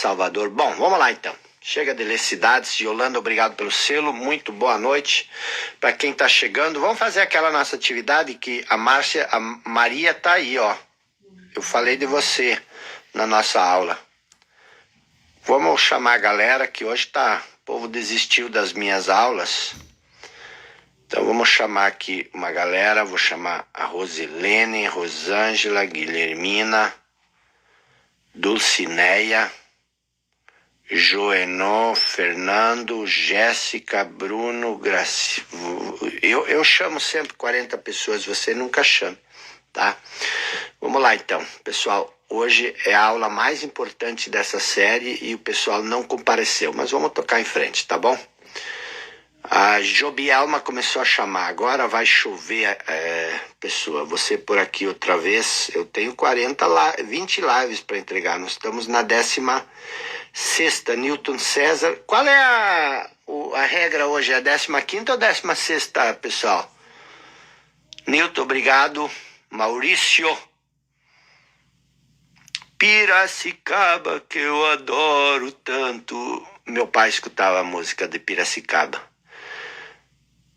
Salvador. Bom, vamos lá então. Chega de ler cidades. Yolanda, obrigado pelo selo. Muito boa noite para quem está chegando. Vamos fazer aquela nossa atividade que a Maria tá aí, ó. Eu falei de você na nossa aula. Vamos chamar a galera que hoje o povo desistiu das minhas aulas. Então vamos chamar aqui uma galera. Vou chamar a Rosilene, Rosângela, Guilhermina, Dulcineia, Joenô, Fernando, Jéssica, Bruno, Graci... Eu chamo sempre 40 pessoas, você nunca chama, tá? Vamos lá então, pessoal. Hoje é a aula mais importante dessa série e o pessoal não compareceu, mas vamos tocar em frente, tá bom? A Jobielma começou a chamar, agora vai chover, pessoa, você por aqui outra vez. Eu tenho 20 lives para entregar, nós estamos na 16ª, Newton César. Qual é a regra hoje? É a 15ª ou 16ª, pessoal? Newton, obrigado. Maurício. Piracicaba, que eu adoro tanto. Meu pai escutava a música de Piracicaba.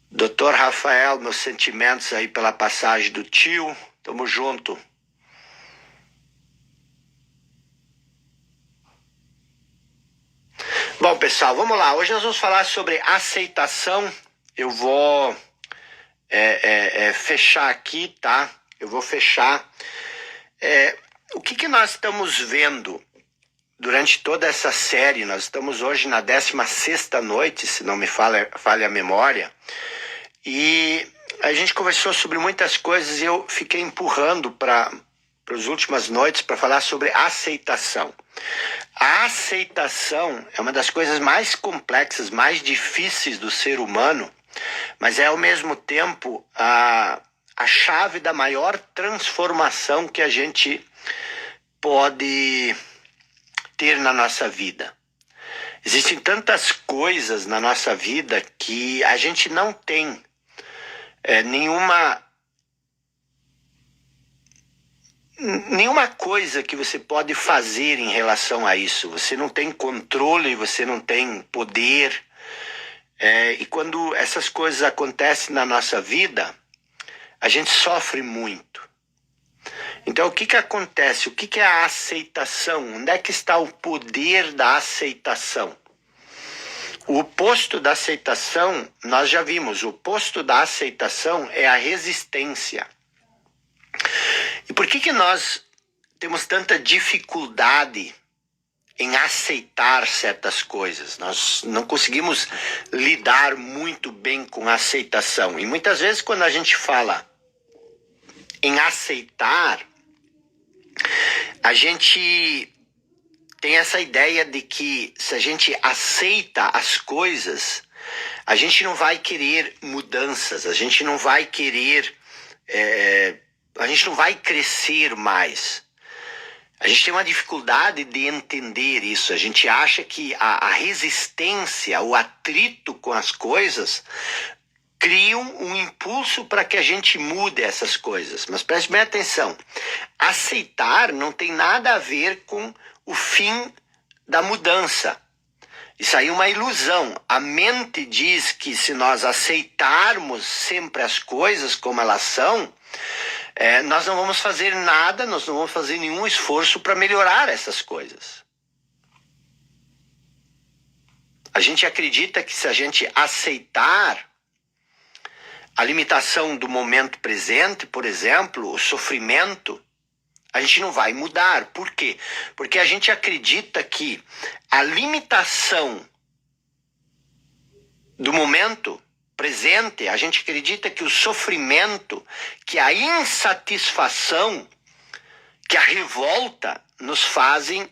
Doutor Rafael, meus sentimentos aí pela passagem do tio. Tamo junto. Bom, pessoal, vamos lá. Hoje nós vamos falar sobre aceitação. Eu vou fechar aqui, tá? Eu vou fechar. O que nós estamos vendo durante toda essa série? Nós estamos hoje na 16ª noite, se não me falha a memória. E a gente conversou sobre muitas coisas e eu fiquei empurrando para as últimas noites para falar sobre aceitação. A aceitação é uma das coisas mais complexas, mais difíceis do ser humano, mas é ao mesmo tempo a chave da maior transformação que a gente pode ter na nossa vida. Existem tantas coisas na nossa vida que a gente não tem nenhuma coisa que você pode fazer em relação a isso. Você não tem controle, você não tem poder. E quando essas coisas acontecem na nossa vida, a gente sofre muito. Então o que acontece? O que é a aceitação? Onde é que está o poder da aceitação? O oposto da aceitação, nós já vimos, o oposto da aceitação é a resistência. E por que nós temos tanta dificuldade em aceitar certas coisas? Nós não conseguimos lidar muito bem com a aceitação. E muitas vezes quando a gente fala em aceitar, a gente tem essa ideia de que se a gente aceita as coisas, a gente não vai querer mudanças, a gente não vai querer, a gente não vai crescer mais. A gente tem uma dificuldade de entender isso. A gente acha que a resistência, o atrito com as coisas criam um impulso para que a gente mude essas coisas. Mas preste bem atenção. Aceitar não tem nada a ver com o fim da mudança. Isso aí é uma ilusão. A mente diz que se nós aceitarmos sempre as coisas como elas são, nós não vamos fazer nada, nós não vamos fazer nenhum esforço para melhorar essas coisas. A gente acredita que se a gente aceitar a limitação do momento presente, por exemplo, o sofrimento, a gente não vai mudar. Por quê? Porque a gente acredita que a limitação do momento presente, a gente acredita que o sofrimento, que a insatisfação, que a revolta nos fazem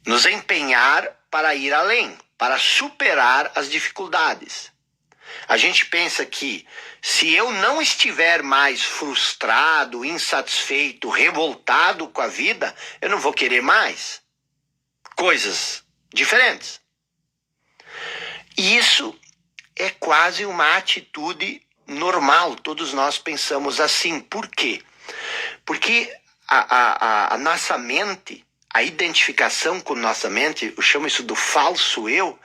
nos empenhar para ir além, para superar as dificuldades. A gente pensa que se eu não estiver mais frustrado, insatisfeito, revoltado com a vida, eu não vou querer mais coisas diferentes. E isso é quase uma atitude normal, todos nós pensamos assim. Por quê? Porque a nossa mente, a identificação com nossa mente, eu chamo isso do falso eu,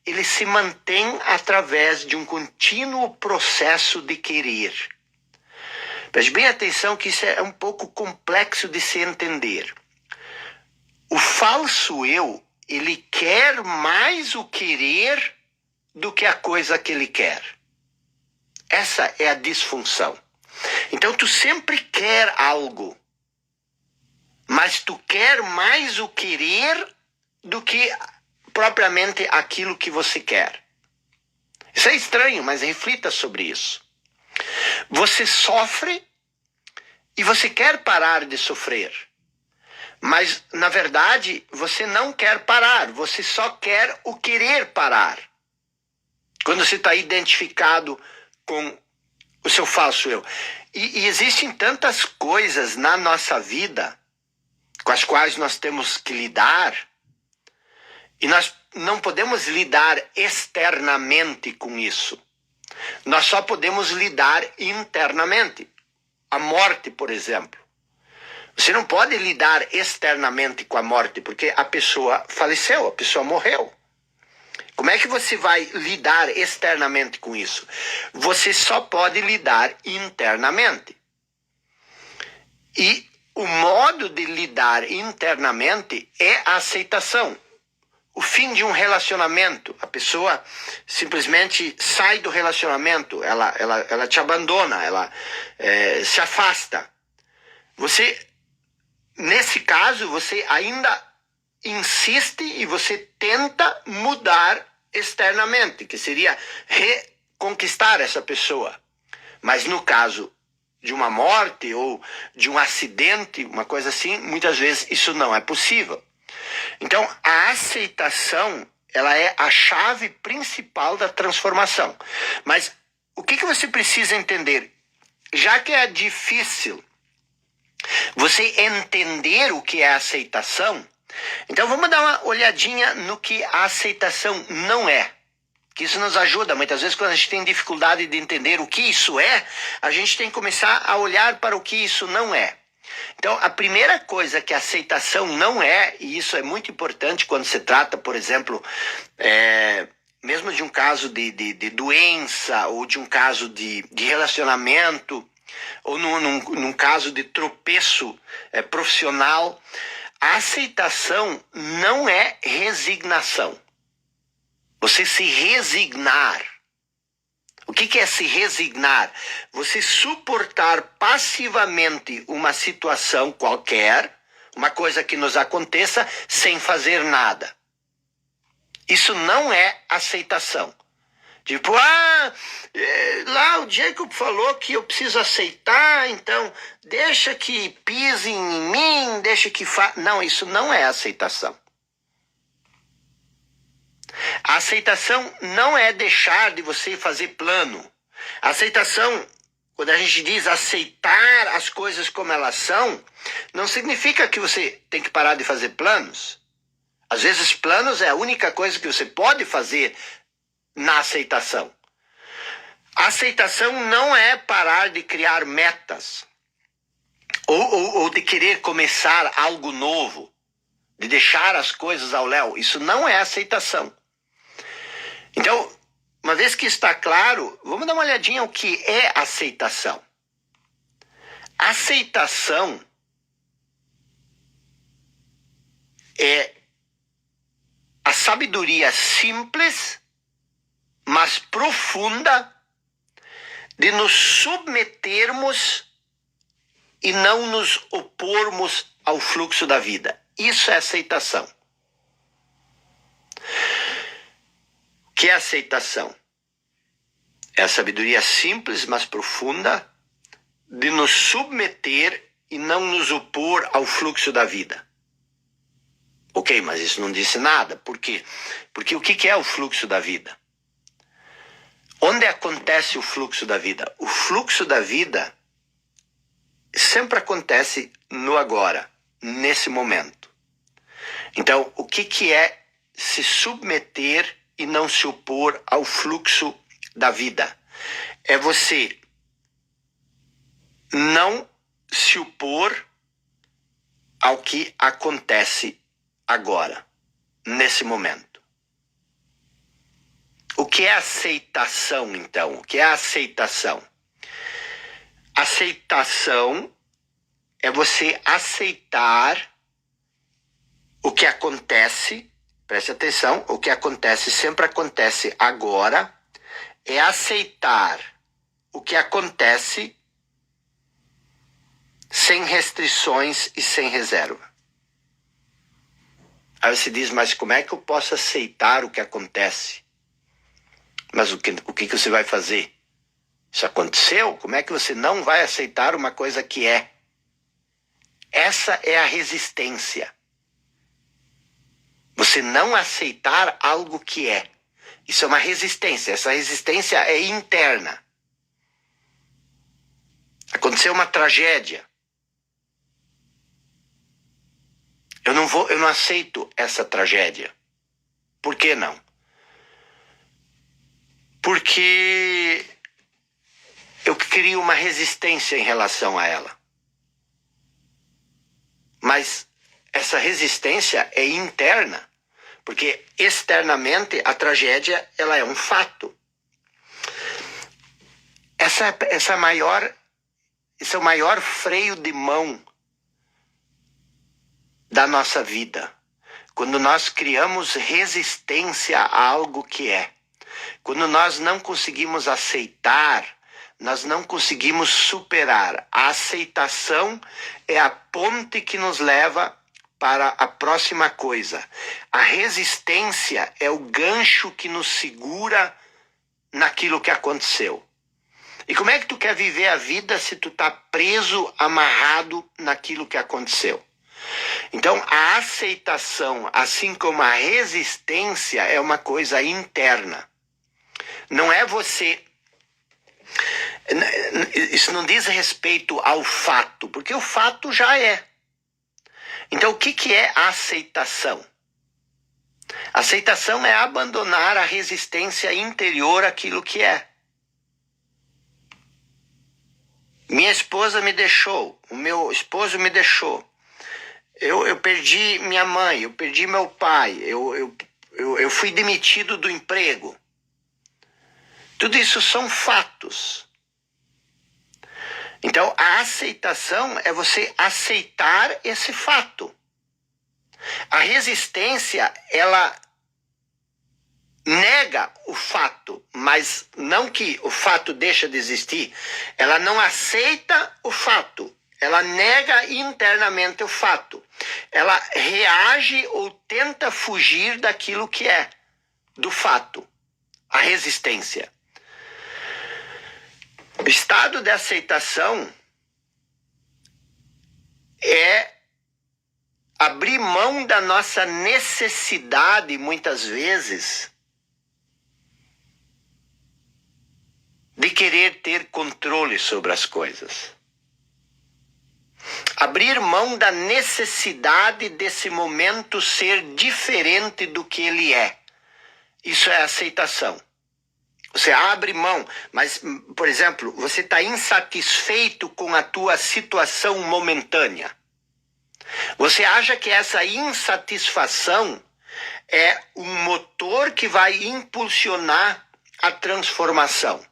ele se mantém através de um contínuo processo de querer. Preste bem atenção que isso é um pouco complexo de se entender. O falso eu, ele quer mais o querer do que a coisa que ele quer. Essa é a disfunção. Então tu sempre quer algo, mas tu quer mais o querer do que propriamente aquilo que você quer. Isso é estranho, mas reflita sobre isso. Você sofre e você quer parar de sofrer. Mas, na verdade, você não quer parar. Você só quer o querer parar. Quando você está identificado com o seu falso eu. E existem tantas coisas na nossa vida com as quais nós temos que lidar. E nós não podemos lidar externamente com isso. Nós só podemos lidar internamente. A morte, por exemplo. Você não pode lidar externamente com a morte, porque a pessoa faleceu, a pessoa morreu. Como é que você vai lidar externamente com isso? Você só pode lidar internamente. E o modo de lidar internamente é a aceitação. O fim de um relacionamento, a pessoa simplesmente sai do relacionamento, ela te abandona, ela se afasta. Você, nesse caso, você ainda insiste e você tenta mudar externamente, que seria reconquistar essa pessoa. Mas no caso de uma morte ou de um acidente, uma coisa assim, muitas vezes isso não é possível. Então, a aceitação, ela é a chave principal da transformação. Mas o que você precisa entender? Já que é difícil você entender o que é aceitação, então vamos dar uma olhadinha no que a aceitação não é. Que isso nos ajuda. Muitas vezes, quando a gente tem dificuldade de entender o que isso é, a gente tem que começar a olhar para o que isso não é. Então, a primeira coisa que a aceitação não é, e isso é muito importante quando se trata, por exemplo, mesmo de um caso de doença, ou de um caso de relacionamento, ou num caso de tropeço profissional, a aceitação não é resignação. Você se resignar. O que é se resignar? Você suportar passivamente uma situação qualquer, uma coisa que nos aconteça, sem fazer nada. Isso não é aceitação. Tipo, lá o Jacob falou que eu preciso aceitar, então deixa que pisem em mim, deixa que Não, isso não é aceitação. A aceitação não é deixar de você fazer plano. A aceitação, quando a gente diz aceitar as coisas como elas são, não significa que você tem que parar de fazer planos. Às vezes planos é a única coisa que você pode fazer na aceitação. A aceitação não é parar de criar metas ou de querer começar algo novo, de deixar as coisas ao léu. Isso não é aceitação. Então, uma vez que está claro, vamos dar uma olhadinha o que é aceitação. Aceitação é a sabedoria simples, mas profunda, de nos submetermos e não nos opormos ao fluxo da vida. Isso é aceitação. O que é aceitação? É a sabedoria simples, mas profunda, de nos submeter e não nos opor ao fluxo da vida. Ok, mas isso não disse nada. Por quê? Porque o que é o fluxo da vida? Onde acontece o fluxo da vida? O fluxo da vida sempre acontece no agora, nesse momento. Então, o que é se submeter e não se opor ao fluxo da vida? É você não se opor ao que acontece agora, nesse momento. O que é aceitação, então? O que é aceitação? Aceitação é você aceitar o que acontece, preste atenção, o que acontece sempre acontece agora, é aceitar o que acontece sem restrições e sem reserva. Aí você diz, mas como é que eu posso aceitar o que acontece? Mas o que você vai fazer? Isso aconteceu? Como é que você não vai aceitar uma coisa que é? Essa é a resistência. Você não aceitar algo que é. Isso é uma resistência. Essa resistência é interna. Aconteceu uma tragédia. Eu não aceito essa tragédia. Por que não? Porque eu crio uma resistência em relação a ela. Mas essa resistência é interna, porque externamente a tragédia ela é um fato. Esse é o maior freio de mão da nossa vida. Quando nós criamos resistência a algo que é. Quando nós não conseguimos aceitar, nós não conseguimos superar. A aceitação é a ponte que nos leva para a próxima coisa. A resistência é o gancho que nos segura naquilo que aconteceu. E como é que tu quer viver a vida se tu tá preso, amarrado naquilo que aconteceu? Então, a aceitação, assim como a resistência, é uma coisa interna. Não é você... Isso não diz respeito ao fato, porque o fato já é. Então, o que é a aceitação? Aceitação é abandonar a resistência interior àquilo que é. Minha esposa me deixou, o meu esposo me deixou. Eu perdi minha mãe, eu perdi meu pai, eu fui demitido do emprego. Tudo isso são fatos. Então, a aceitação é você aceitar esse fato. A resistência, ela nega o fato, mas não que o fato deixa de existir. Ela não aceita o fato. Ela nega internamente o fato. Ela reage ou tenta fugir daquilo que é, do fato. A resistência. O estado de aceitação é abrir mão da nossa necessidade, muitas vezes, de querer ter controle sobre as coisas. Abrir mão da necessidade desse momento ser diferente do que ele é. Isso é aceitação. Você abre mão, mas, por exemplo, você está insatisfeito com a tua situação momentânea. Você acha que essa insatisfação é um motor que vai impulsionar a transformação.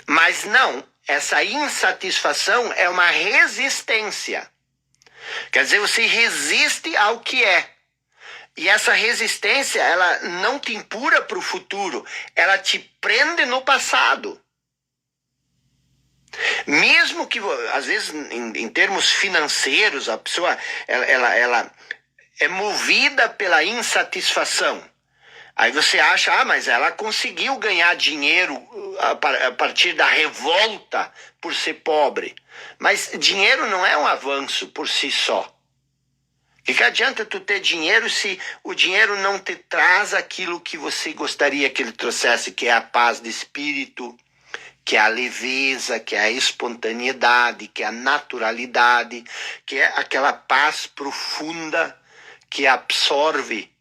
Mas não, essa insatisfação é uma resistência. Quer dizer, você resiste ao que é. E essa resistência, ela não te empurra para o futuro, ela te prende no passado. Mesmo que, às vezes, em termos financeiros, a pessoa ela é movida pela insatisfação. Aí você acha, mas ela conseguiu ganhar dinheiro a partir da revolta por ser pobre. Mas dinheiro não é um avanço por si só. O que adianta tu ter dinheiro se o dinheiro não te traz aquilo que você gostaria que ele trouxesse, que é a paz de espírito, que é a leveza, que é a espontaneidade, que é a naturalidade, que é aquela paz profunda que absorve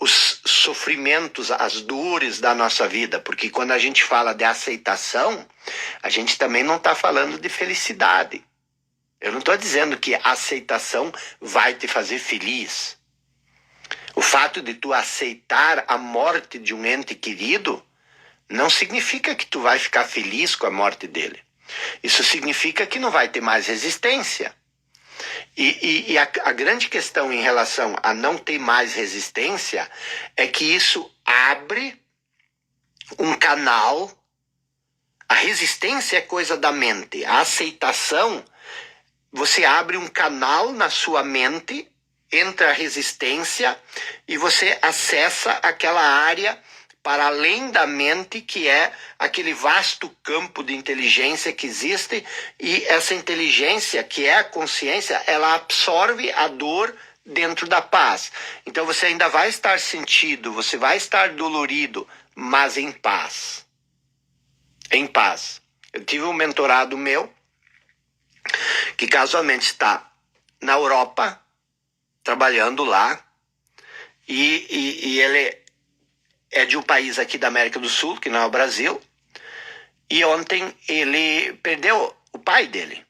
os sofrimentos, as dores da nossa vida. Porque quando a gente fala de aceitação, a gente também não está falando de felicidade. Eu não estou dizendo que a aceitação vai te fazer feliz. fato de tu aceitar a morte de um ente querido não significa que tu vai ficar feliz com a morte dele. Isso significa que não vai ter mais resistência. E a grande questão em relação a não ter mais resistência é que isso abre um canal. A resistência é coisa da mente. A aceitação, você abre um canal na sua mente entre a resistência e você acessa aquela área para além da mente, que é aquele vasto campo de inteligência que existe, e essa inteligência, que é a consciência, ela absorve a dor dentro da paz. Então você ainda vai estar sentido, você vai estar dolorido, mas em paz. Em paz. Eu tive um mentorado meu, que casualmente está na Europa, trabalhando lá, e ele é de um país aqui da América do Sul, que não é o Brasil, e ontem ele perdeu o pai dele.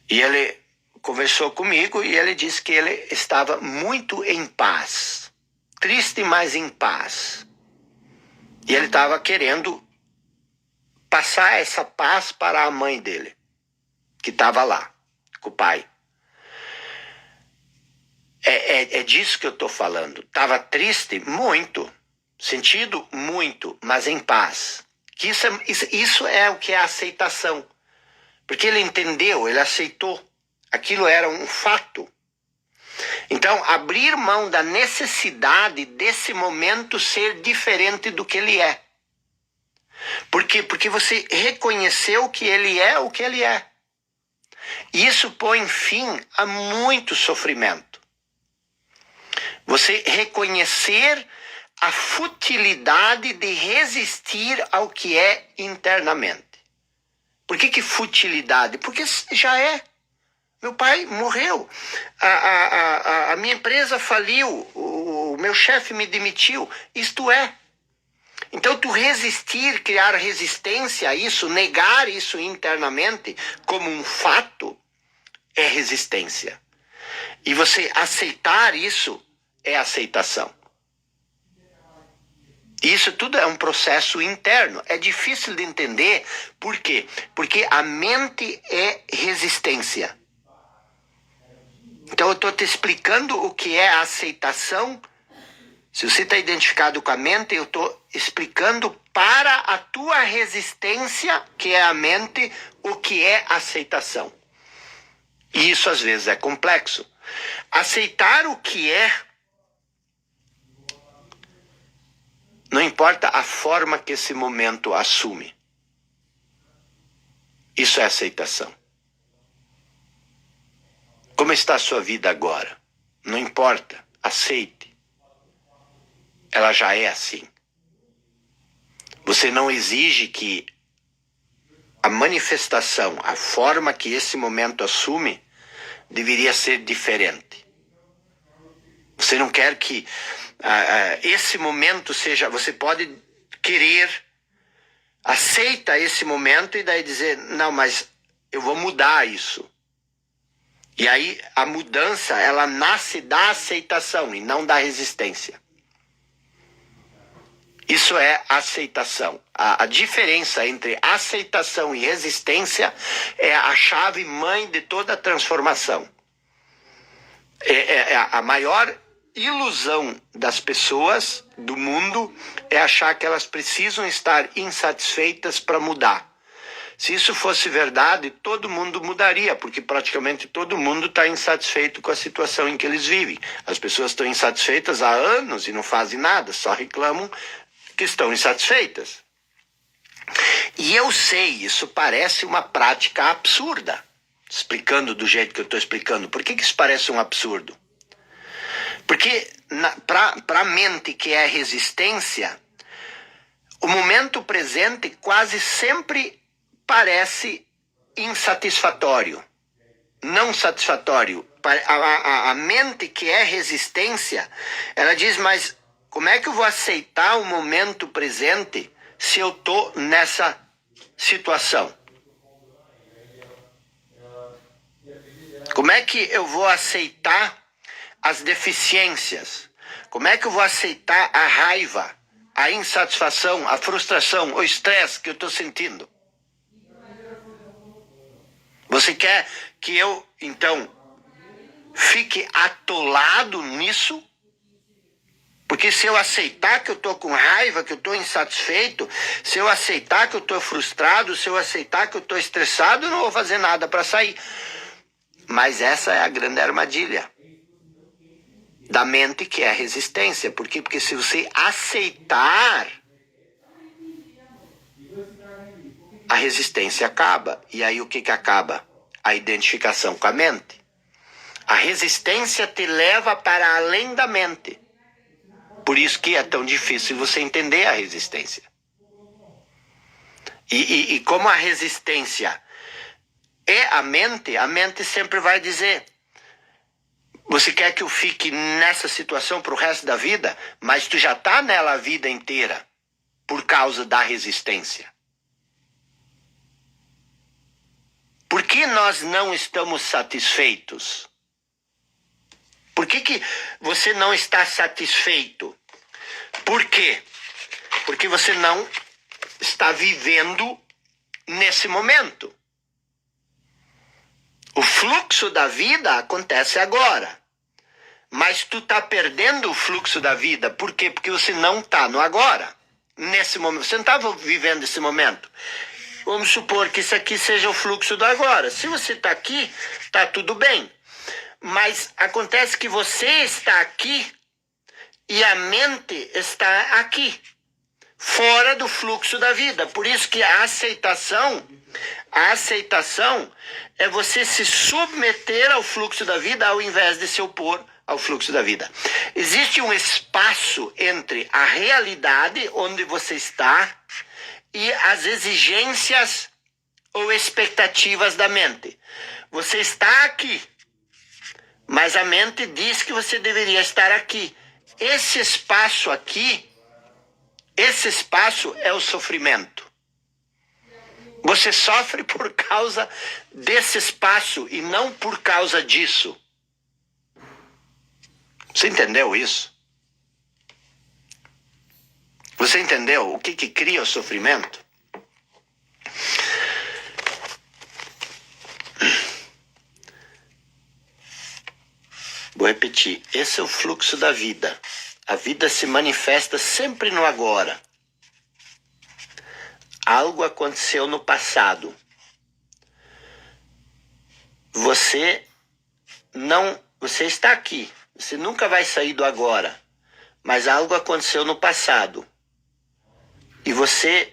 E ele conversou comigo e ele disse que ele estava muito em paz. Triste, mas em paz. E ele estava querendo passar essa paz para a mãe dele, que estava lá, com o pai. É disso que eu estou falando. Estava triste? Muito. Sentido? Muito. Mas em paz. Que isso é o que é a aceitação. Porque ele entendeu, ele aceitou. Aquilo era um fato. Então, abrir mão da necessidade desse momento ser diferente do que ele é. Por quê? Porque você reconheceu que ele é o que ele é. E isso põe fim a muito sofrimento. Você reconhecer a futilidade de resistir ao que é internamente. Por que futilidade? Porque já é. Meu pai morreu. A minha empresa faliu. O meu chefe me demitiu. Isto é. Então, tu resistir, criar resistência a isso, negar isso internamente como um fato, é resistência. E você aceitar isso é aceitação. Isso tudo é um processo interno. É difícil de entender. Por quê? Porque a mente é resistência. Então eu estou te explicando o que é a aceitação. Se você está identificado com a mente, eu estou explicando para a tua resistência, que é a mente, o que é aceitação. E isso às vezes é complexo. Aceitar o que é, não importa a forma que esse momento assume. Isso é aceitação. Como está a sua vida agora? Não importa, aceite. Ela já é assim. Você não exige que a manifestação, a forma que esse momento assume, deveria ser diferente. Você não quer que esse momento seja... Você pode querer, aceita esse momento e daí dizer, não, mas eu vou mudar isso. E aí a mudança, ela nasce da aceitação e não da resistência. Isso é aceitação. A diferença entre aceitação e resistência é a chave mãe de toda a transformação. A maior ilusão das pessoas, do mundo, é achar que elas precisam estar insatisfeitas para mudar. Se isso fosse verdade, todo mundo mudaria, porque praticamente todo mundo está insatisfeito com a situação em que eles vivem. As pessoas estão insatisfeitas há anos e não fazem nada, só reclamam que estão insatisfeitas. E eu sei, isso parece uma prática absurda, explicando do jeito que eu estou explicando. Por que isso parece um absurdo? Porque para a mente que é resistência, o momento presente quase sempre parece insatisfatório, não satisfatório. A mente que é resistência, ela diz, mas como é que eu vou aceitar o momento presente se eu estou nessa situação? Como é que eu vou aceitar as deficiências? Como é que eu vou aceitar a raiva, a insatisfação, a frustração, o estresse que eu estou sentindo? Você quer que eu, então, fique atolado nisso? Porque se eu aceitar que eu estou com raiva, que eu estou insatisfeito, se eu aceitar que eu estou frustrado, se eu aceitar que eu estou estressado, eu não vou fazer nada para sair. Mas essa é a grande armadilha da mente, que é a resistência. Por quê? Porque se você aceitar, a resistência acaba. E aí o que acaba? A identificação com a mente. A resistência te leva para além da mente. Por isso que é tão difícil você entender a resistência. E como a resistência é a mente sempre vai dizer: você quer que eu fique nessa situação para o resto da vida? Mas tu já está nela a vida inteira por causa da resistência. Por que nós não estamos satisfeitos? Por que você não está satisfeito? Por quê? Porque você não está vivendo nesse momento. O fluxo da vida acontece agora. Mas tu está perdendo o fluxo da vida. Por quê? Porque você não está no agora. Nesse momento. Você não estava vivendo esse momento. Vamos supor que isso aqui seja o fluxo do agora. Se você está aqui, está tudo bem. Mas acontece que você está aqui e a mente está aqui, fora do fluxo da vida. Por isso que a aceitação é você se submeter ao fluxo da vida ao invés de se opor ao fluxo da vida. Existe um espaço entre a realidade onde você está e as exigências ou expectativas da mente. Você está aqui, mas a mente diz que você deveria estar aqui. Esse espaço aqui, esse espaço é o sofrimento. Você sofre por causa desse espaço e não por causa disso. Você entendeu isso? Você entendeu o que cria o sofrimento? Vou repetir. Esse é o fluxo da vida. A vida se manifesta sempre no agora. Algo aconteceu no passado. Você está aqui. Você nunca vai sair do agora. Mas algo aconteceu no passado. E você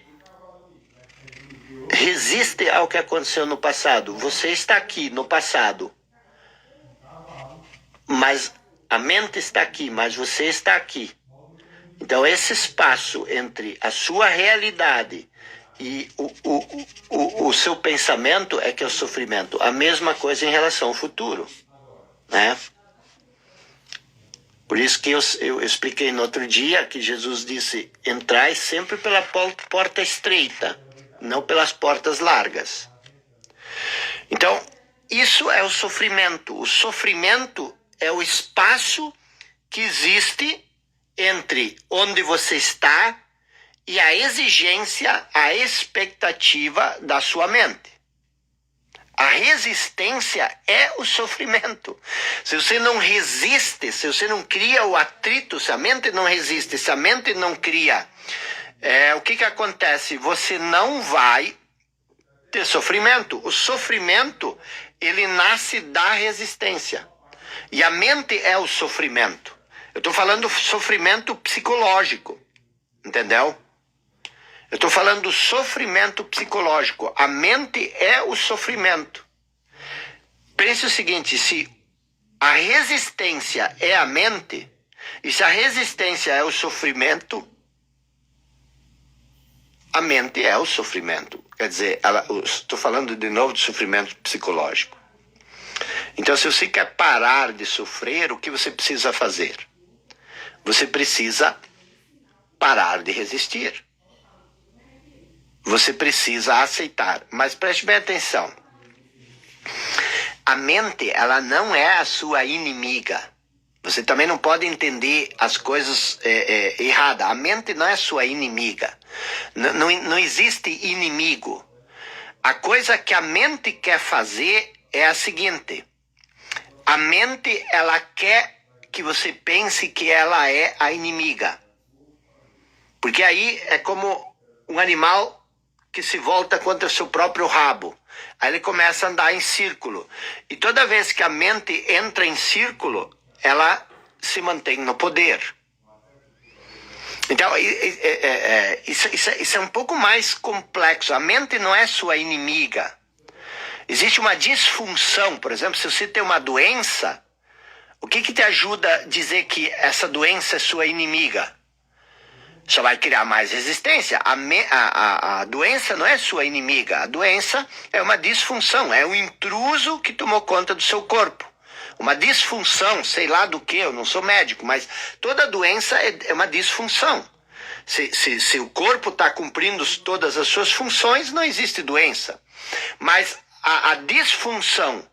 resiste ao que aconteceu no passado. Você está aqui no passado. Mas a mente está aqui, mas você está aqui. Então esse espaço entre a sua realidade e o seu pensamento é que é o sofrimento. A mesma coisa em relação ao futuro, né? Por isso que eu expliquei no outro dia que Jesus disse: entrai sempre pela porta estreita, não pelas portas largas. Então, isso é o sofrimento. O sofrimento é o espaço que existe entre onde você está e a exigência, a expectativa da sua mente. A resistência é o sofrimento. Se você não resiste, se você não cria o atrito, se a mente não resiste, se a mente não cria, o que acontece? Você não vai ter sofrimento. O sofrimento, ele nasce da resistência. E a mente é o sofrimento. Eu estou falando sofrimento psicológico. Entendeu? Eu estou falando do sofrimento psicológico. A mente é o sofrimento. Pense o seguinte: se a resistência é a mente, e se a resistência é o sofrimento, a mente é o sofrimento. Quer dizer, estou falando de novo de sofrimento psicológico. Então, se você quer parar de sofrer, o que você precisa fazer? Você precisa parar de resistir. Você precisa aceitar. Mas preste bem atenção. A mente, ela não é a sua inimiga. Você também não pode entender as coisas erradas. A mente não é sua inimiga. Não existe inimigo. A coisa que a mente quer fazer é a seguinte. A mente, ela quer que você pense que ela é a inimiga. Porque aí é como um animal que se volta contra seu próprio rabo. Aí ele começa a andar em círculo. E toda vez que a mente entra em círculo, ela se mantém no poder. Então, isso é um pouco mais complexo. A mente não é sua inimiga. Existe uma disfunção. Por exemplo, se você tem uma doença, o que te ajuda a dizer que essa doença é sua inimiga? Só vai criar mais resistência. A doença não é sua inimiga. A doença é uma disfunção. É um intruso que tomou conta do seu corpo. Uma disfunção, sei lá do que, eu não sou médico, mas toda doença é uma disfunção. Se o corpo está cumprindo todas as suas funções, não existe doença. Mas a disfunção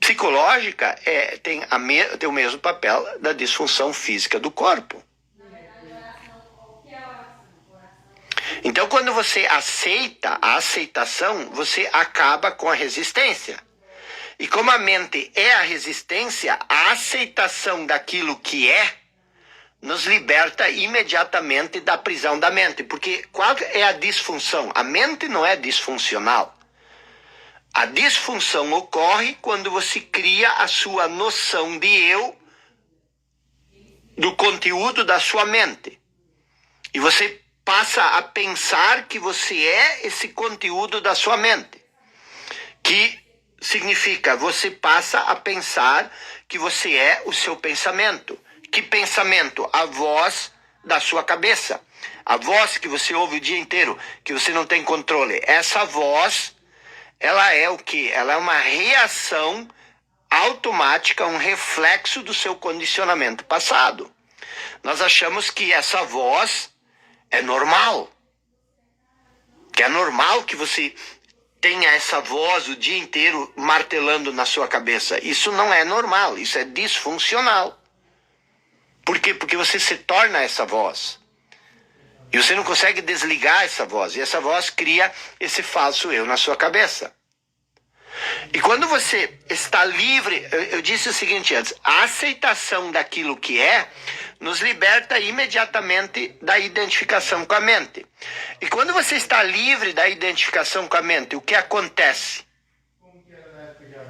psicológica tem o mesmo papel da disfunção física do corpo. Então, quando você aceita a aceitação, você acaba com a resistência. E como a mente é a resistência, a aceitação daquilo que é, nos liberta imediatamente da prisão da mente. Porque qual é a disfunção? A mente não é disfuncional. A disfunção ocorre quando você cria a sua noção de eu do conteúdo da sua mente. E você passa a pensar que você é esse conteúdo da sua mente. Que significa, você passa a pensar que você é o seu pensamento. Que pensamento? A voz da sua cabeça. A voz que você ouve o dia inteiro, que você não tem controle. Essa voz, ela é o quê? Ela é uma reação automática, um reflexo do seu condicionamento passado. Nós achamos que essa voz é normal. Que é normal que você tenha essa voz o dia inteiro martelando na sua cabeça. Isso não é normal, isso é disfuncional. Por quê? Porque você se torna essa voz. E você não consegue desligar essa voz. E essa voz cria esse falso eu na sua cabeça. E quando você está livre, eu disse o seguinte antes, a aceitação daquilo que é, nos liberta imediatamente da identificação com a mente. E quando você está livre da identificação com a mente, o que acontece?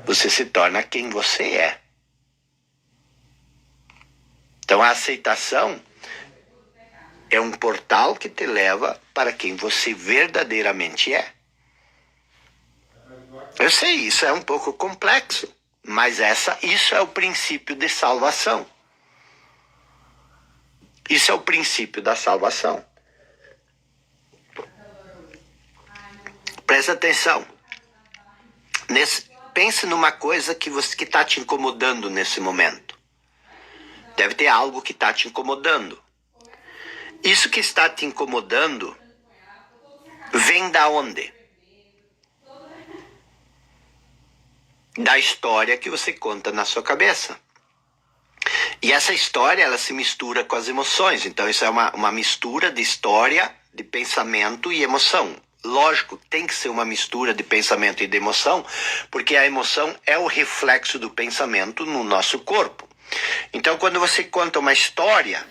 Você se torna quem você é. Então a aceitação é um portal que te leva para quem você verdadeiramente é. Eu sei, isso é um pouco complexo, mas isso é o princípio de salvação. Isso é o princípio da salvação. Presta atenção. Pense numa coisa que está te incomodando nesse momento. Deve ter algo que está te incomodando. Isso que está te incomodando vem da onde? Da história que você conta na sua cabeça. E essa história, ela se mistura com as emoções. Então, isso é uma mistura de história, de pensamento e emoção. Lógico, tem que ser uma mistura de pensamento e de emoção, porque a emoção é o reflexo do pensamento no nosso corpo. Então, quando você conta uma história,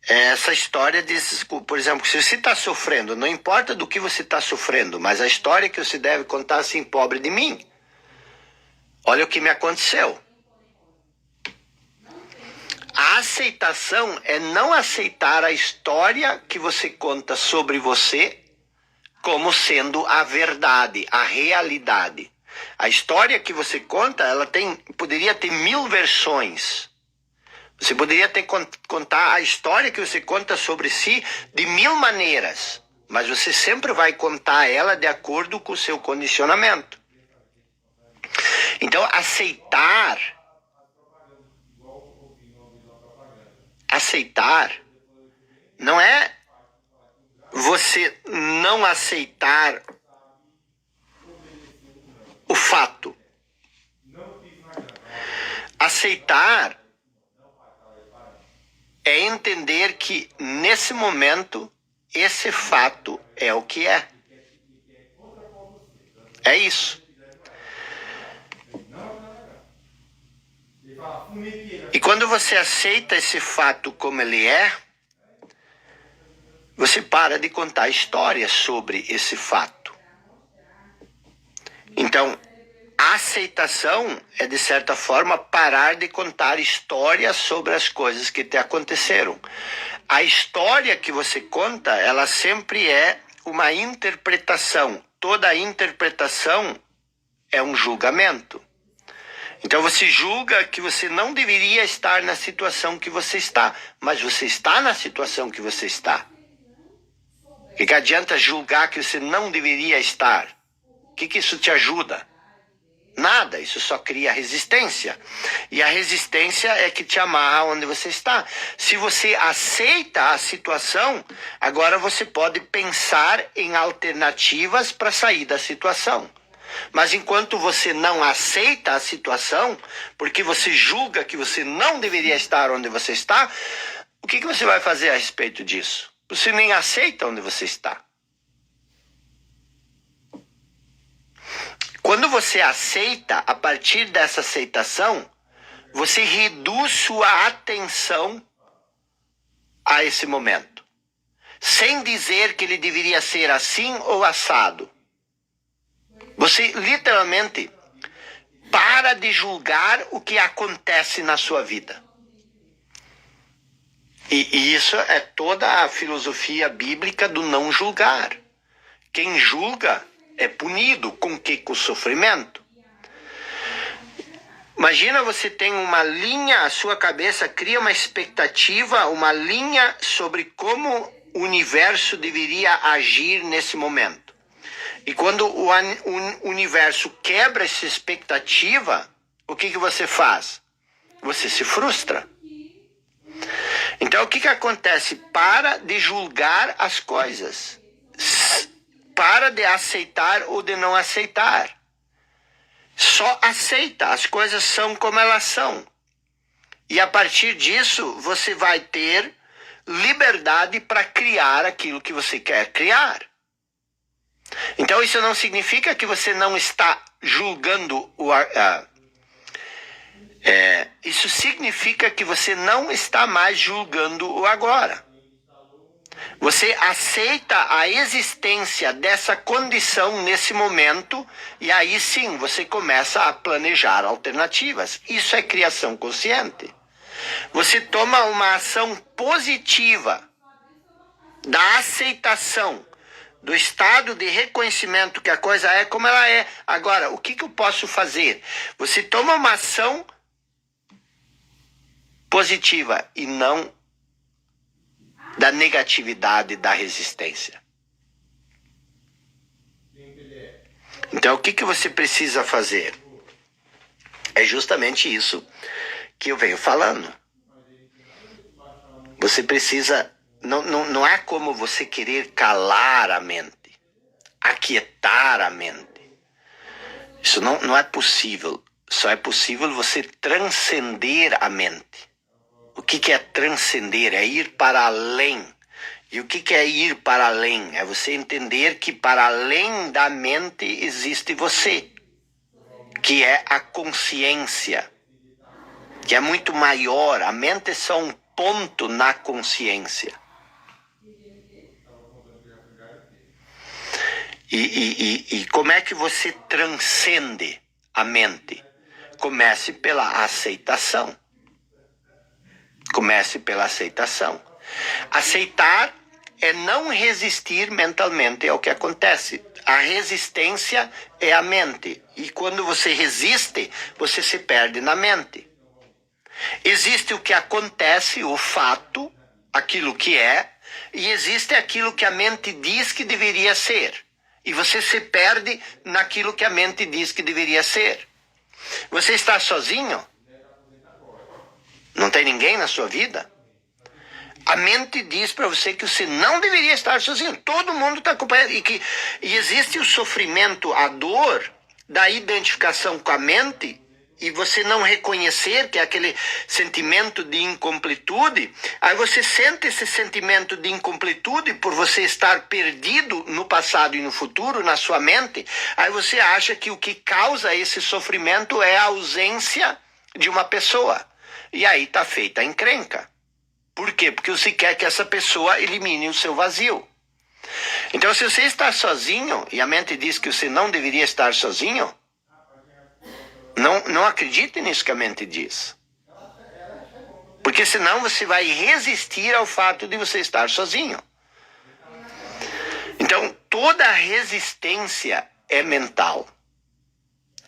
essa história diz, por exemplo, se você está sofrendo, não importa do que você está sofrendo, mas a história que você deve contar assim, pobre de mim. Olha o que me aconteceu. A aceitação é não aceitar a história que você conta sobre você como sendo a verdade, a realidade. A história que você conta, ela poderia ter 1000 versões. Você poderia contar a história que você conta sobre si de 1000 maneiras, mas você sempre vai contar ela de acordo com o seu condicionamento. Então, aceitar não é você não aceitar o fato. Aceitar é entender que nesse momento esse fato é o que é. É isso. E quando você aceita esse fato como ele é, você para de contar histórias sobre esse fato. Então, a aceitação é, de certa forma, parar de contar histórias sobre as coisas que te aconteceram. A história que você conta, ela sempre é uma interpretação. Toda interpretação é um julgamento. Então você julga que você não deveria estar na situação que você está, mas você está na situação que você está. O que adianta julgar que você não deveria estar? O que isso te ajuda? Nada, isso só cria resistência. E a resistência é que te amarra onde você está. Se você aceita a situação, agora você pode pensar em alternativas para sair da situação. Mas enquanto você não aceita a situação, porque você julga que você não deveria estar onde você está, o que você vai fazer a respeito disso? Você nem aceita onde você está. Quando você aceita, a partir dessa aceitação, você reduz sua atenção a esse momento. Sem dizer que ele deveria ser assim ou assado. Você literalmente para de julgar o que acontece na sua vida. E isso é toda a filosofia bíblica do não julgar. Quem julga é punido. Com que? Com sofrimento. Imagina você tem uma linha, a sua cabeça cria uma expectativa, uma linha sobre como o universo deveria agir nesse momento. E quando o universo quebra essa expectativa, o que você faz? Você se frustra. Então o que acontece? Para de julgar as coisas. Para de aceitar ou de não aceitar. Só aceita, as coisas são como elas são. E a partir disso, você vai ter liberdade para criar aquilo que você quer criar. Então isso não significa que você não está julgando isso significa que você não está mais julgando o agora. Você aceita a existência dessa condição nesse momento e aí sim você começa a planejar alternativas. Isso é criação consciente. Você toma uma ação positiva da aceitação, do estado de reconhecimento que a coisa é como ela é. Agora, o que eu posso fazer? Você toma uma ação positiva e não da negatividade, da resistência. Então, o que você precisa fazer? É justamente isso que eu venho falando. Você precisa... Não há como você querer calar a mente, aquietar a mente. Isso não é possível. Só é possível você transcender a mente. O que é transcender? É ir para além. E o que é ir para além? É você entender que para além da mente existe você, que é a consciência, que é muito maior. A mente é só um ponto na consciência. E como é que você transcende a mente? Comece pela aceitação. Comece pela aceitação. Aceitar é não resistir mentalmente ao que acontece. A resistência é a mente. E quando você resiste, você se perde na mente. Existe o que acontece, o fato, aquilo que é, e existe aquilo que a mente diz que deveria ser. E você se perde naquilo que a mente diz que deveria ser. Você está sozinho? Não tem ninguém na sua vida? A mente diz para você que você não deveria estar sozinho. Todo mundo está acompanhado. E existe o sofrimento, a dor da identificação com a mente e você não reconhecer que é aquele sentimento de incompletude, aí você sente esse sentimento de incompletude por você estar perdido no passado e no futuro, na sua mente, aí você acha que o que causa esse sofrimento é a ausência de uma pessoa. E aí está feita a encrenca. Por quê? Porque você quer que essa pessoa elimine o seu vazio. Então, se você está sozinho, e a mente diz que você não deveria estar sozinho, não acredite nisso que a mente diz. Porque senão você vai resistir ao fato de você estar sozinho. Então, toda resistência é mental.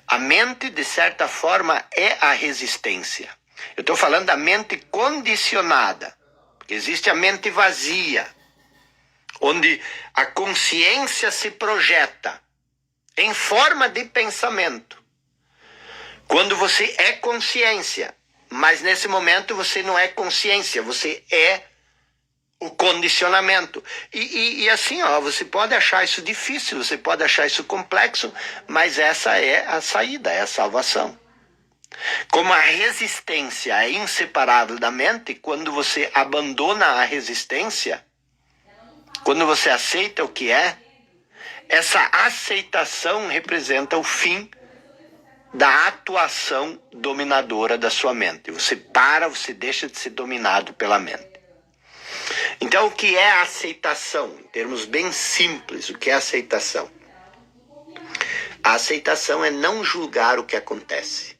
A mente, de certa forma, é a resistência. Eu estou falando da mente condicionada. Porque existe a mente vazia, onde a consciência se projeta em forma de pensamento. Quando você é consciência, mas nesse momento você não é consciência, você é o condicionamento. E assim, você pode achar isso difícil, você pode achar isso complexo, mas essa é a saída, é a salvação. Como a resistência é inseparável da mente, quando você abandona a resistência, quando você aceita o que é, essa aceitação representa o fim da atuação dominadora da sua mente. Você deixa de ser dominado pela mente. Então, o que é a aceitação? Em termos bem simples, o que é a aceitação? A aceitação é não julgar o que acontece.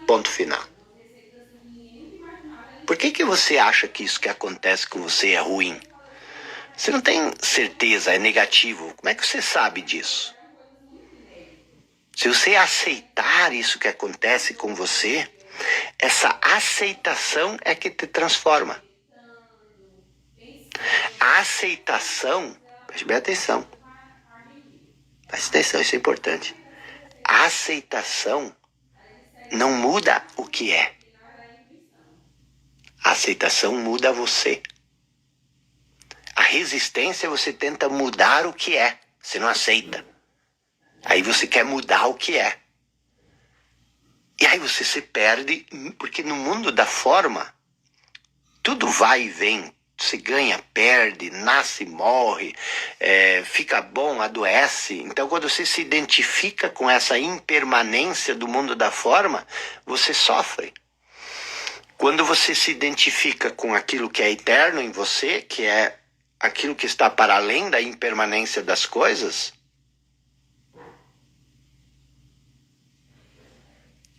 Ponto final. Por que você acha que isso que acontece com você é ruim? Você não tem certeza, é negativo. Como é que você sabe disso? Se você aceitar isso que acontece com você, essa aceitação é que te transforma. A aceitação, preste bem atenção. Preste atenção, isso é importante. A aceitação não muda o que é. A aceitação muda você. A resistência, você tenta mudar o que é. Você não aceita. Aí você quer mudar o que é. E aí você se perde, porque no mundo da forma, tudo vai e vem. Você ganha, perde, nasce, morre, fica bom, adoece. Então, quando você se identifica com essa impermanência do mundo da forma, você sofre. Quando você se identifica com aquilo que é eterno em você, que é aquilo que está para além da impermanência das coisas,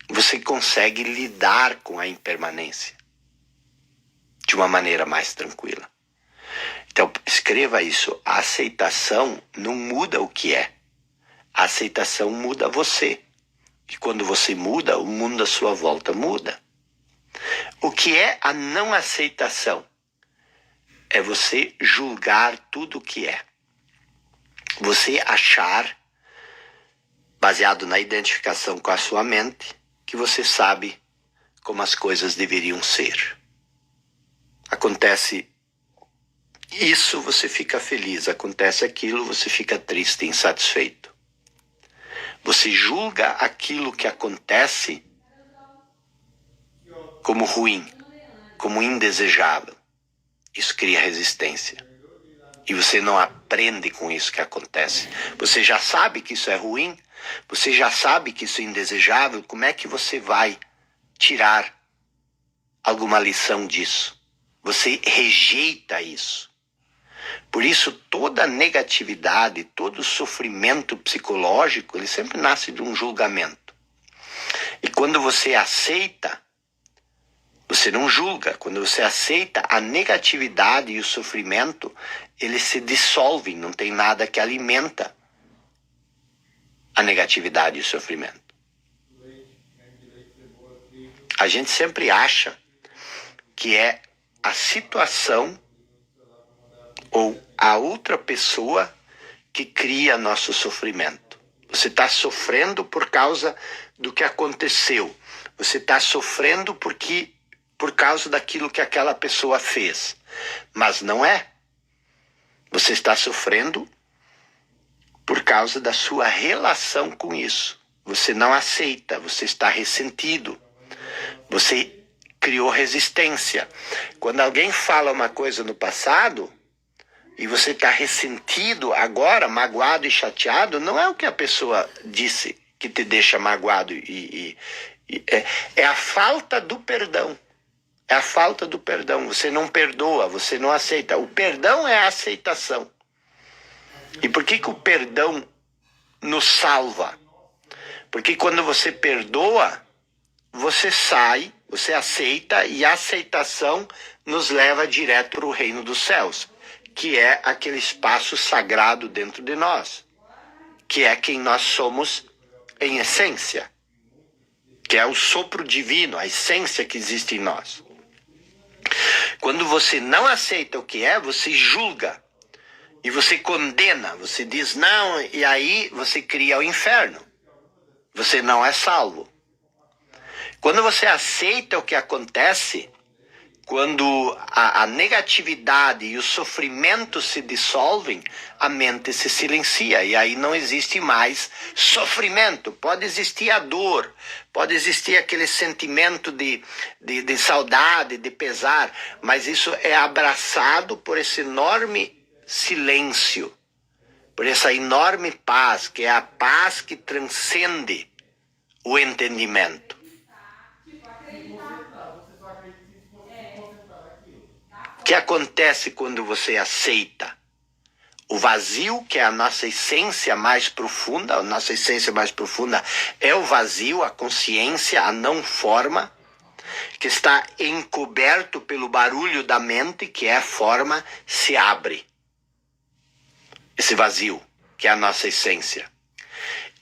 você consegue lidar com a impermanência de uma maneira mais tranquila. Então, escreva isso. A aceitação não muda o que é. A aceitação muda você. E quando você muda, o mundo à sua volta muda. O que é a não aceitação? É você julgar tudo o que é. Você achar, baseado na identificação com a sua mente, que você sabe como as coisas deveriam ser. Acontece isso, você fica feliz. Acontece aquilo, você fica triste, insatisfeito. Você julga aquilo que acontece como ruim, como indesejável. Isso cria resistência. E você não aprende com isso que acontece. Você já sabe que isso é ruim, você já sabe que isso é indesejável. Como é que você vai tirar alguma lição disso? Você rejeita isso. Por isso, toda negatividade, todo sofrimento psicológico, ele sempre nasce de um julgamento. E quando você aceita, você não julga. Quando você aceita a negatividade e o sofrimento, eles se dissolvem, não tem nada que alimenta a negatividade e o sofrimento. A gente sempre acha que é a situação ou a outra pessoa que cria nosso sofrimento. Você está sofrendo por causa do que aconteceu. Você está sofrendo por causa daquilo que aquela pessoa fez. Mas não é. Você está sofrendo por causa da sua relação com isso. você não aceita, você está ressentido, você criou resistência. Quando alguém fala uma coisa no passado e você está ressentido agora, magoado e chateado, não é o que a pessoa disse que te deixa magoado é a falta do perdão. É a falta do perdão. Você não perdoa, você não aceita. O perdão é a aceitação. E por que o perdão nos salva? Porque quando você perdoa, você sai, você aceita, e a aceitação nos leva direto para o reino dos céus, que é aquele espaço sagrado dentro de nós, que é quem nós somos em essência, que é o sopro divino, a essência que existe em nós. Quando você não aceita o que é, você julga. E você condena, você diz não, e aí você cria o inferno. Você não é salvo. Quando você aceita o que acontece, quando a negatividade e o sofrimento se dissolvem, a mente se silencia. E aí não existe mais sofrimento. Pode existir a dor, pode existir aquele sentimento de saudade, de pesar, mas isso é abraçado por esse enorme silêncio, por essa enorme paz, que é a paz que transcende o entendimento. O que acontece quando você aceita? O vazio, que é a nossa essência mais profunda, a nossa essência mais profunda é o vazio, a consciência, a não forma, que está encoberto pelo barulho da mente, que é a forma, se abre. Esse vazio, que é a nossa essência.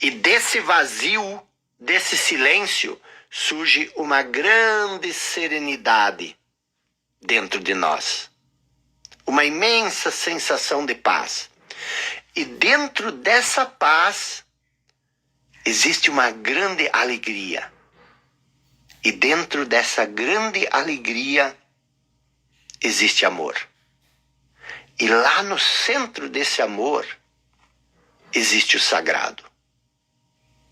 E desse vazio, desse silêncio, surge uma grande serenidade dentro de nós. Uma imensa sensação de paz. E dentro dessa paz, existe uma grande alegria. E dentro dessa grande alegria, existe amor. E lá no centro desse amor, existe o sagrado,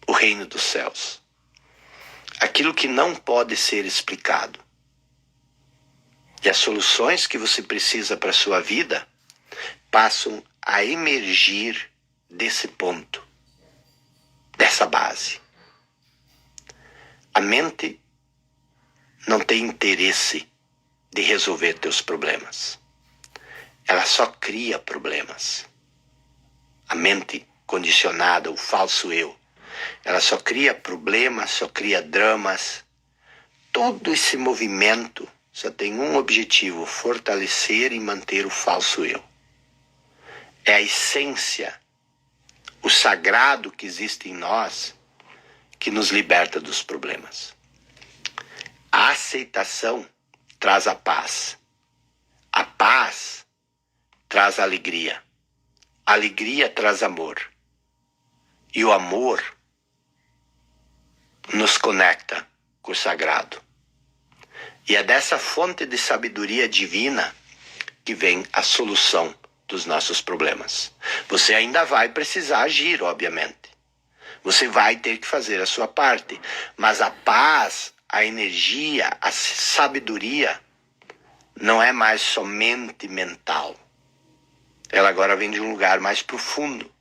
o reino dos céus. Aquilo que não pode ser explicado. E as soluções que você precisa para a sua vida passam a emergir desse ponto, dessa base. A mente não tem interesse de resolver teus problemas. Ela só cria problemas. A mente condicionada, o falso eu, ela só cria problemas, só cria dramas. Todo esse movimento só tem um objetivo: fortalecer e manter o falso eu. É a essência, o sagrado que existe em nós, que nos liberta dos problemas. A aceitação traz a paz. A paz traz alegria. A alegria traz amor. E o amor nos conecta com o sagrado. E é dessa fonte de sabedoria divina que vem a solução dos nossos problemas. Você ainda vai precisar agir, obviamente. Você vai ter que fazer a sua parte. Mas a paz, a energia, a sabedoria não é mais somente mental. Ela agora vem de um lugar mais profundo,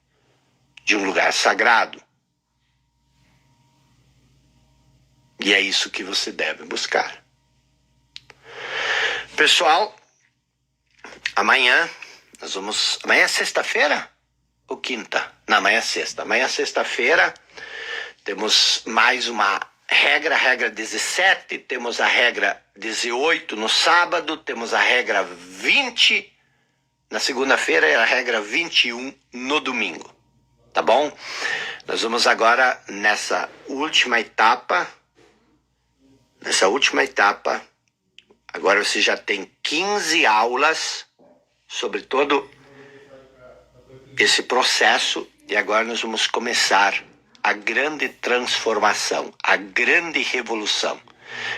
de um lugar sagrado. E é isso que você deve buscar. Pessoal, amanhã é sexta-feira ou quinta? Não, amanhã é sexta. Amanhã é sexta-feira, temos mais uma regra 17, temos a regra 18 no sábado, temos a regra 20 na segunda-feira e a regra 21 no domingo. Tá bom? Nós vamos agora nessa última etapa. Agora você já tem 15 aulas sobre todo esse processo, e agora nós vamos começar a grande transformação, a grande revolução.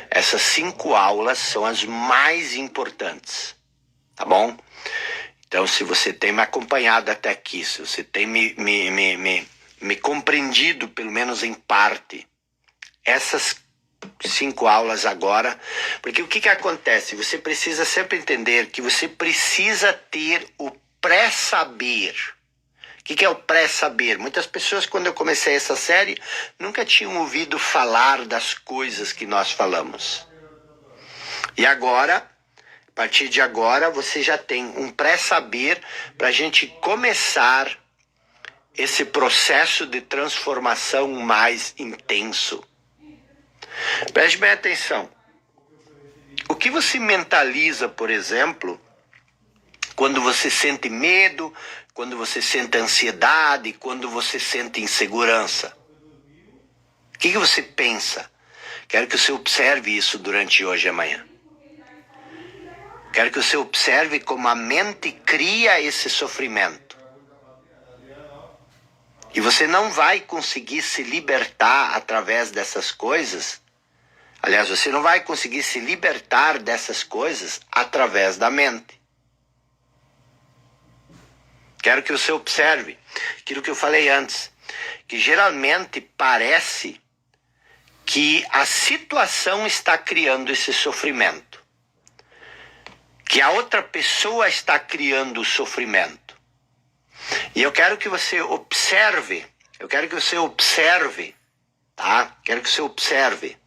Essas 5 aulas são as mais importantes, tá bom? Então, se você tem me acompanhado até aqui, se você tem me me compreendido, pelo menos em parte, essas 5 aulas agora, porque o que acontece? Você precisa sempre entender que você precisa ter o pré-saber. O que é o pré-saber? Muitas pessoas, quando eu comecei essa série, nunca tinham ouvido falar das coisas que nós falamos. E agora, a partir de agora, você já tem um pré-saber para a gente começar esse processo de transformação mais intenso. Preste bem atenção. O que você mentaliza, por exemplo, quando você sente medo, quando você sente ansiedade, quando você sente insegurança? O que você pensa? Quero que você observe isso durante hoje e amanhã. Quero que você observe como a mente cria esse sofrimento. E você não vai conseguir se libertar através dessas coisas. Aliás, você não vai conseguir se libertar dessas coisas através da mente. Quero que você observe aquilo que eu falei antes, que geralmente parece que a situação está criando esse sofrimento, que a outra pessoa está criando o sofrimento. E eu quero que você observe, tá? Quero que você observe.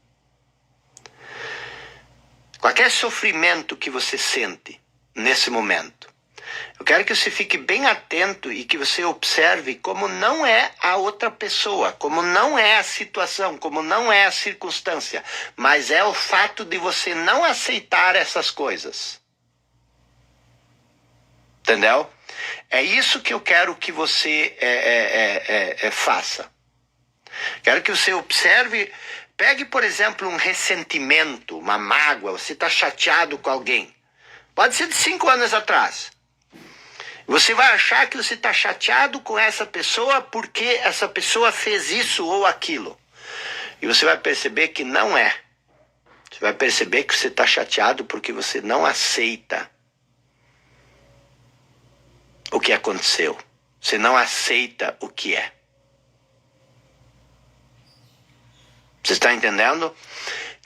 Qualquer sofrimento que você sente nesse momento, eu quero que você fique bem atento e que você observe como não é a outra pessoa, como não é a situação, como não é a circunstância, mas é o fato de você não aceitar essas coisas. Entendeu? É isso que eu quero que você faça. Quero que você observe, pegue, por exemplo, um ressentimento, uma mágoa, você está chateado com alguém. Pode ser de 5 anos atrás. Você vai achar que você está chateado com essa pessoa porque essa pessoa fez isso ou aquilo. E você vai perceber que não é. Você vai perceber que você está chateado porque você não aceita o que aconteceu. Você não aceita o que é. Você está entendendo?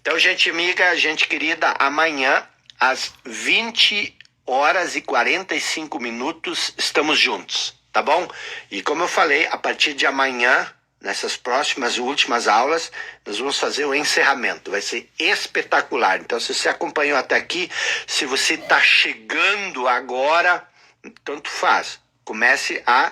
Então, gente amiga, gente querida, amanhã às 20h45 estamos juntos, tá bom? E como eu falei, a partir de amanhã, nessas próximas e últimas aulas, nós vamos fazer o encerramento. Vai ser espetacular. Então, se você acompanhou até aqui, se você está chegando agora, tanto faz. Comece a